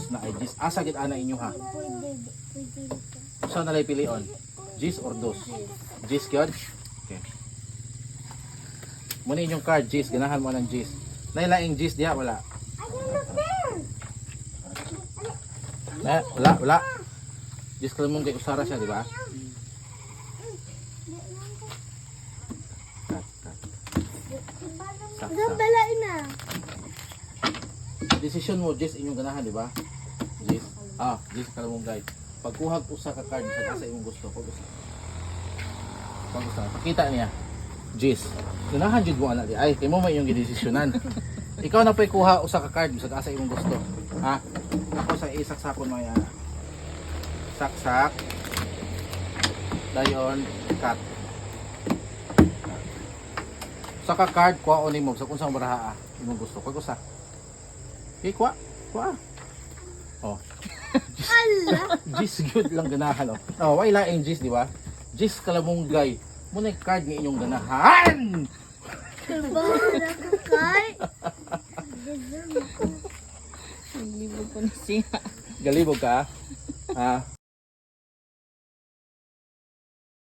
dos na ay gis. Asa gid ana inyo ha? Pwede. Usa na lay pilion. Gis or dos? Gis gyud. Okay. Muna inyong card gis, ganahan mo ng gis. Nailaing gis diha wala. Wala. Gis ka mong kay usara siya, di ba? Saksa. Balain na. Decision mo, Jess, inyong ganahan, di ba? Jess? Jess ka mong guide. Pagkuhag usa ka card sa kasa imong gusto, pag usa. Pakita niya. Jess, ganahan jud mo ana di. Ay, kay mo may inyong gidesisyonan. Ikaw na pa'y kuha usa ka card sa kasa imong gusto. Ha? Ako sa isaksakon mo yan. Saksak. Dayon, cut. Usa ka card, kuha unin mo sa unsang baraha imong gusto. Pag usa. Okay, kuha. Oh. Ala. Gis good lang ganahan oh. Oh, why laing gis, di ba? Gis kalamunggay. Muna yung card ng inyong ganahan. Bahala ka kay. Naglibog ko na siya. Galibog ka? Ha?